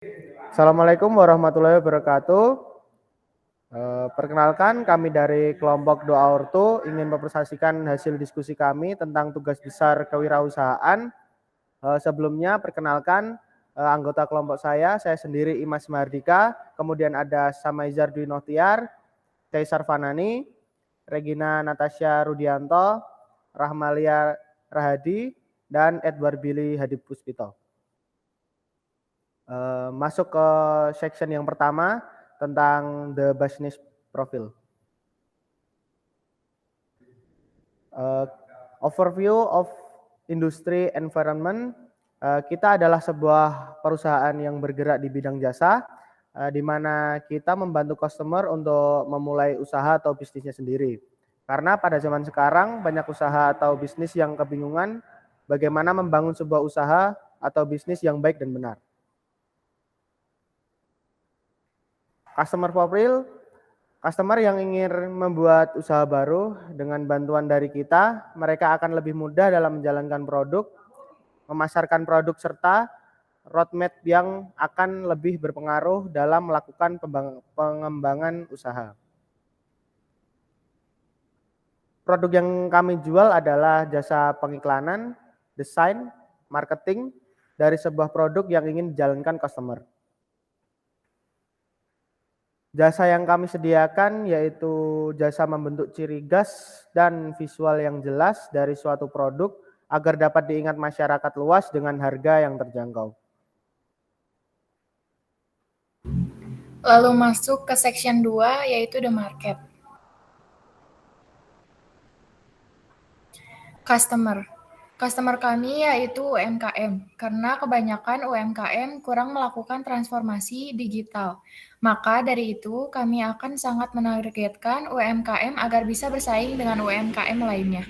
Assalamualaikum warahmatullahi wabarakatuh. Perkenalkan kami dari kelompok Doa Ortu ingin mempresentasikan hasil diskusi kami tentang tugas besar kewirausahaan. Sebelumnya perkenalkan anggota kelompok saya sendiri Imas Mardika, kemudian ada Samaizar Dwi Nohtiar, Kaisar Fanani, Regina Natasha Rudianto, Rahmalia Rahadi, dan Edward Billy Hadip Puspito. Masuk ke section yang pertama tentang the business profile. Overview of industry environment. Kita adalah sebuah perusahaan yang bergerak di bidang jasa, di mana kita membantu customer untuk memulai usaha atau bisnisnya sendiri. Karena pada zaman sekarang banyak usaha atau bisnis yang kebingungan bagaimana membangun sebuah usaha atau bisnis yang baik dan benar. Customer profile, customer yang ingin membuat usaha baru dengan bantuan dari kita, mereka akan lebih mudah dalam menjalankan produk, memasarkan produk, serta roadmap yang akan lebih berpengaruh dalam melakukan pengembangan usaha. Produk yang kami jual adalah jasa pengiklanan, desain, marketing dari sebuah produk yang ingin dijalankan customer. Jasa yang kami sediakan yaitu jasa membentuk ciri khas dan visual yang jelas dari suatu produk agar dapat diingat masyarakat luas dengan harga yang terjangkau. Lalu masuk ke section 2 yaitu the market. Customer kami yaitu UMKM, karena kebanyakan UMKM kurang melakukan transformasi digital. Maka dari itu, kami akan sangat menargetkan UMKM agar bisa bersaing dengan UMKM lainnya.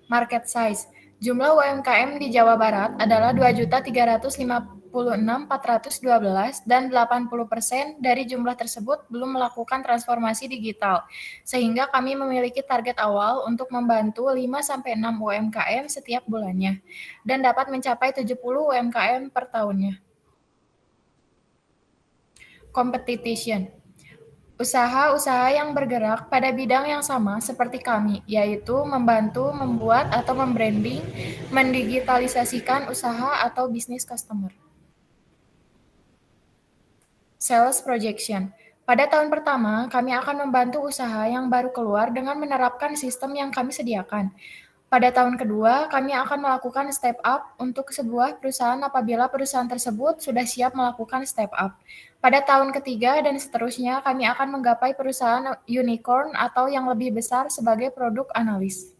Market size. Jumlah UMKM di Jawa Barat adalah 2.356.412 dan 80% dari jumlah tersebut belum melakukan transformasi digital. Sehingga kami memiliki target awal untuk membantu 5-6 UMKM setiap bulannya dan dapat mencapai 70 UMKM per tahunnya. Competition. Usaha-usaha yang bergerak pada bidang yang sama seperti kami, yaitu membantu, membuat, atau membranding, mendigitalisasikan usaha atau bisnis customer. Sales projection. Pada tahun pertama, kami akan membantu usaha yang baru keluar dengan menerapkan sistem yang kami sediakan. Pada tahun kedua, kami akan melakukan step up untuk sebuah perusahaan apabila perusahaan tersebut sudah siap melakukan step up. Pada tahun ketiga dan seterusnya, kami akan menggapai perusahaan unicorn atau yang lebih besar sebagai produk analis.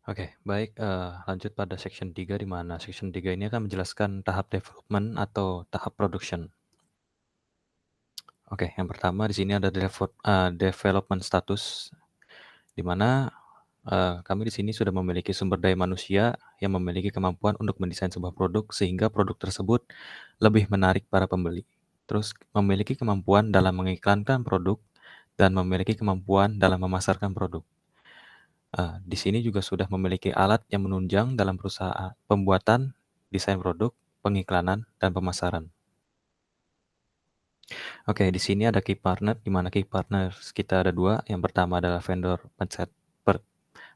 Oke, baik, lanjut pada section 3 di mana section 3 ini akan menjelaskan tahap development atau tahap production. Oke, yang pertama di sini ada development status, di mana kami di sini sudah memiliki sumber daya manusia yang memiliki kemampuan untuk mendesain sebuah produk sehingga produk tersebut lebih menarik para pembeli. Terus memiliki kemampuan dalam mengiklankan produk dan memiliki kemampuan dalam memasarkan produk. Di sini juga sudah memiliki alat yang menunjang dalam perusahaan pembuatan, desain produk, pengiklanan, dan pemasaran. Oke, di sini ada key partner, di mana key partners kita ada 2. Yang pertama adalah vendor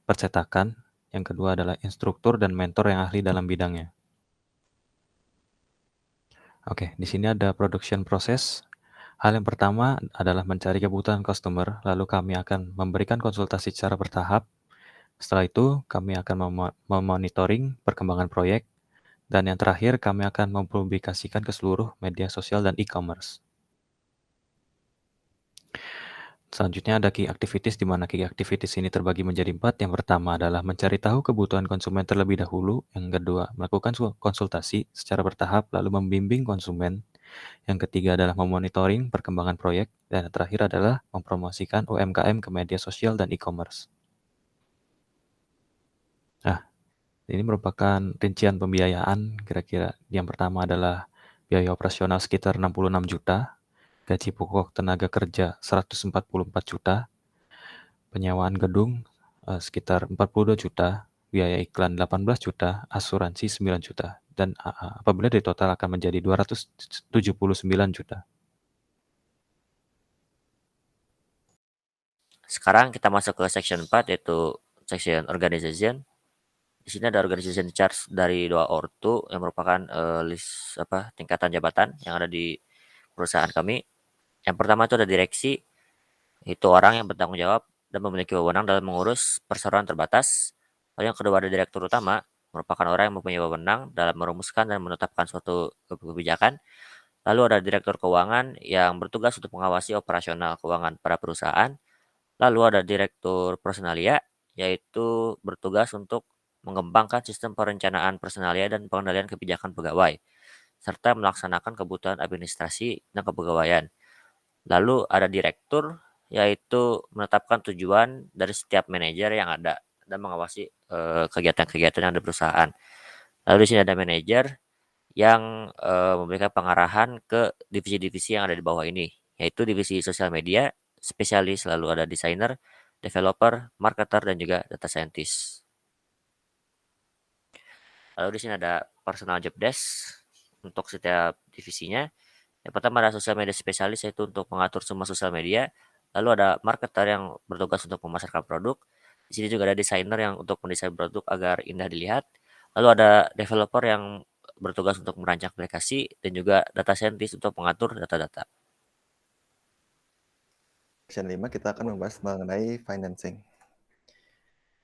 percetakan, yang kedua adalah instruktur dan mentor yang ahli dalam bidangnya. Oke, di sini ada production process. Hal yang pertama adalah mencari kebutuhan customer, lalu kami akan memberikan konsultasi secara bertahap. Setelah itu, kami akan memonitoring perkembangan proyek, dan yang terakhir, kami akan mempublikasikan ke seluruh media sosial dan e-commerce. Selanjutnya ada key activities, di mana key activities ini terbagi menjadi 4. Yang pertama adalah mencari tahu kebutuhan konsumen terlebih dahulu. Yang kedua, melakukan konsultasi secara bertahap, lalu membimbing konsumen. Yang ketiga adalah memonitoring perkembangan proyek. Dan yang terakhir adalah mempromosikan UMKM ke media sosial dan e-commerce. Nah, ini merupakan rincian pembiayaan. Kira-kira yang pertama adalah biaya operasional sekitar 66 juta, gaji pokok tenaga kerja 144 juta, penyewaan gedung sekitar 42 juta, biaya iklan 18 juta, asuransi 9 juta, dan apabila dari total akan menjadi 279 juta. Sekarang kita masuk ke section 4, yaitu section organization. Di sini ada organization charts dari 2 ortu yang merupakan list tingkatan jabatan yang ada di perusahaan kami. Yang pertama itu ada direksi, itu orang yang bertanggung jawab dan memiliki wewenang dalam mengurus perseroan terbatas. Lalu yang kedua ada direktur utama, merupakan orang yang mempunyai wewenang dalam merumuskan dan menetapkan suatu kebijakan. Lalu ada direktur keuangan yang bertugas untuk mengawasi operasional keuangan pada perusahaan. Lalu ada direktur personalia, yaitu bertugas untuk mengembangkan sistem perencanaan personalia dan pengendalian kebijakan pegawai, serta melaksanakan kebutuhan administrasi dan kepegawaian. Lalu ada direktur, yaitu menetapkan tujuan dari setiap manajer yang ada dan mengawasi kegiatan-kegiatan yang ada di perusahaan. Lalu di sini ada manajer yang memberikan pengarahan ke divisi-divisi yang ada di bawah ini, yaitu divisi sosial media, spesialis, lalu ada desainer, developer, marketer, dan juga data scientist. Lalu di sini ada personal job desk untuk setiap divisinya. Yang pertama ada sosial media spesialis, yaitu untuk mengatur semua sosial media. Lalu ada marketer yang bertugas untuk memasarkan produk. Di sini juga ada desainer yang untuk mendesain produk agar indah dilihat. Lalu ada developer yang bertugas untuk merancang aplikasi, dan juga data scientist untuk mengatur data-data. Section 5 kita akan membahas mengenai financing.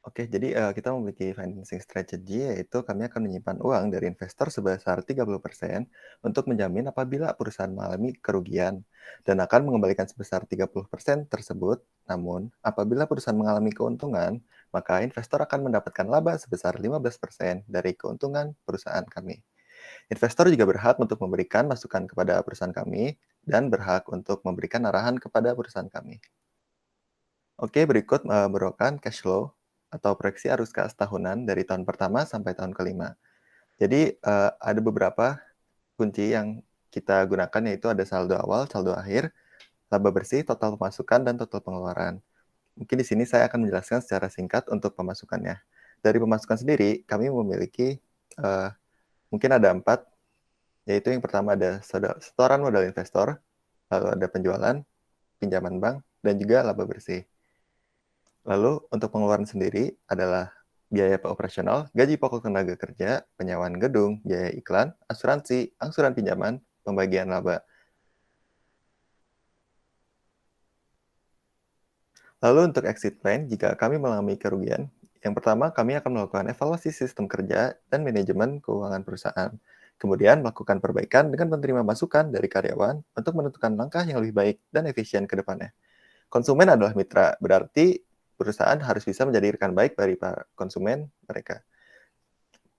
Oke, jadi kita memiliki financing strategy, yaitu kami akan menyimpan uang dari investor sebesar 30% untuk menjamin apabila perusahaan mengalami kerugian dan akan mengembalikan sebesar 30% tersebut. Namun, apabila perusahaan mengalami keuntungan, maka investor akan mendapatkan laba sebesar 15% dari keuntungan perusahaan kami. Investor juga berhak untuk memberikan masukan kepada perusahaan kami dan berhak untuk memberikan arahan kepada perusahaan kami. Oke, berikut merupakan cash flow atau proyeksi arus kas tahunan dari tahun pertama sampai tahun kelima. Jadi ada beberapa kunci yang kita gunakan, yaitu ada saldo awal, saldo akhir, laba bersih, total pemasukan, dan total pengeluaran. Mungkin di sini saya akan menjelaskan secara singkat untuk pemasukannya. Dari pemasukan sendiri, kami memiliki mungkin ada 4, yaitu yang pertama ada setoran modal investor, lalu ada penjualan, pinjaman bank, dan juga laba bersih. Lalu untuk pengeluaran sendiri adalah biaya operasional, gaji pokok tenaga kerja, penyewaan gedung, biaya iklan, asuransi, angsuran pinjaman, pembagian laba. Lalu untuk exit plan, jika kami mengalami kerugian, yang pertama kami akan melakukan evaluasi sistem kerja dan manajemen keuangan perusahaan. Kemudian melakukan perbaikan dengan menerima masukan dari karyawan untuk menentukan langkah yang lebih baik dan efisien ke depannya. Konsumen adalah mitra, berarti perusahaan harus bisa menjadi rekan baik bagi para konsumen mereka.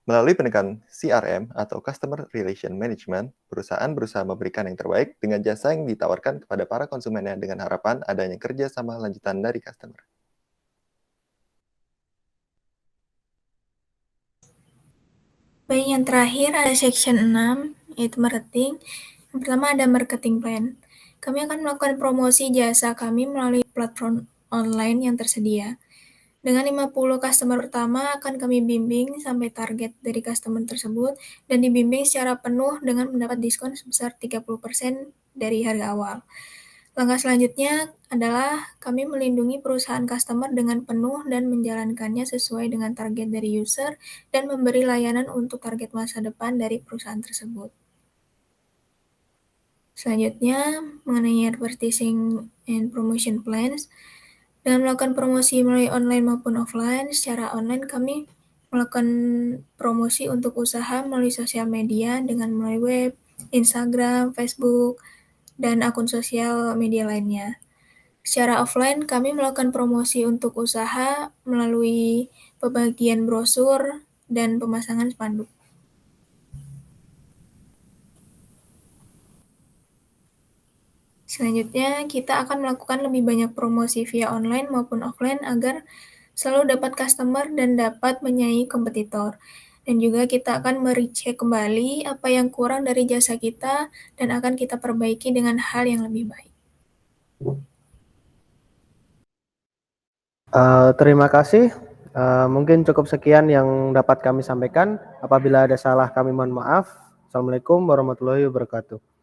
Melalui pendekatan CRM atau Customer Relation Management, perusahaan berusaha memberikan yang terbaik dengan jasa yang ditawarkan kepada para konsumennya dengan harapan adanya kerjasama lanjutan dari customer. Baik, yang terakhir ada section 6, yaitu marketing. Yang pertama ada marketing plan. Kami akan melakukan promosi jasa kami melalui platform online yang tersedia. Dengan 50 customer pertama akan kami bimbing sampai target dari customer tersebut dan dibimbing secara penuh dengan mendapat diskon sebesar 30% dari harga awal. Langkah selanjutnya adalah kami melindungi perusahaan customer dengan penuh dan menjalankannya sesuai dengan target dari user dan memberi layanan untuk target masa depan dari perusahaan tersebut. Selanjutnya, mengenai advertising and promotion plans, dengan melakukan promosi melalui online maupun offline. Secara online kami melakukan promosi untuk usaha melalui sosial media dengan melalui web, Instagram, Facebook, dan akun sosial media lainnya. Secara offline kami melakukan promosi untuk usaha melalui pembagian brosur dan pemasangan spanduk. Selanjutnya, kita akan melakukan lebih banyak promosi via online maupun offline agar selalu dapat customer dan dapat menyaingi kompetitor. Dan juga kita akan merecek kembali apa yang kurang dari jasa kita dan akan kita perbaiki dengan hal yang lebih baik. Terima kasih Mungkin cukup sekian yang dapat kami sampaikan. Apabila ada salah kami mohon maaf. Assalamualaikum warahmatullahi wabarakatuh.